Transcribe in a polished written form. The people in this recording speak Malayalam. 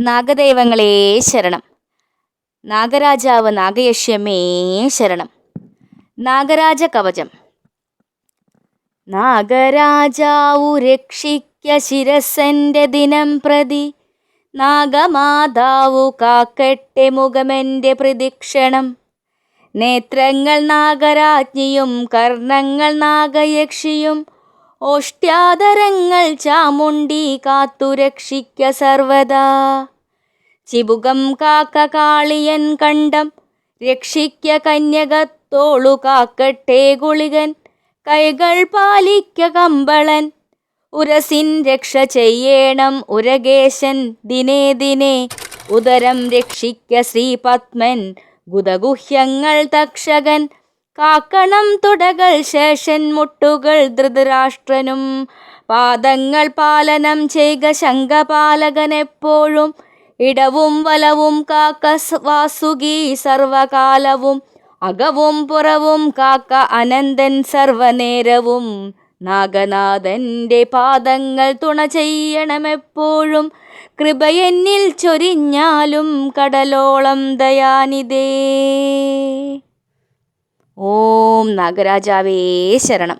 നാഗദൈവങ്ങളേ ശരണം. നാഗരാജാവ് നാഗയക്ഷ്യമേ ശരണം. നാഗരാജ കവചം. നാഗരാജാവു രക്ഷിക്ക ശിരസെൻ്റെ ദിനം പ്രതി, നാഗമാതാവു കാക്കട്ടെ മുഖമെൻ്റെ പ്രദക്ഷിണം. നേത്രങ്ങൾ നാഗരാജ്ഞിയും കർണങ്ങൾ നാഗയക്ഷിയും, ഓഷ്ട്യാദരങ്ങൾ ചാമുണ്ടി കാത്തുരക്ഷിക്ക സർവദാ. ചിബുകം കാക്ക കാളിയൻ കണ്ടം രക്ഷിക്ക കന്യകത്തോളു കാക്കട്ടെ ഗുളികൻ. കൈകൾ പാലിക്ക കമ്പളൻ ഉരസിൻ രക്ഷ ചെയ്യേണം ഉരകേശൻ ദിനേ ദിനേ. ഉദരം രക്ഷിക്ക ശ്രീപത്മൻ ഗുദഗുഹ്യങ്ങൾ തക്ഷകൻ. കാക്കണം തുടകൾ ശേഷൻ മുട്ടുകൾ ധൃതരാഷ്ട്രനും. പാദങ്ങൾ പാലനം ചെയ്ക ശംഖപാലകനെപ്പോഴും. ഇടവും വലവും കാക്ക വാസുകി സർവകാലവും. അകവും പുറവും കാക്ക അനന്തൻ സർവനേരവും. നാഗനാഥൻ്റെ പാദങ്ങൾ തുണ ചെയ്യണമെപ്പോഴും. കൃപയെന്നിൽ ചൊരിഞ്ഞാലും കടലോളം ദയാനിധേ. ഓം നാഗരാജാവേ ശരണം.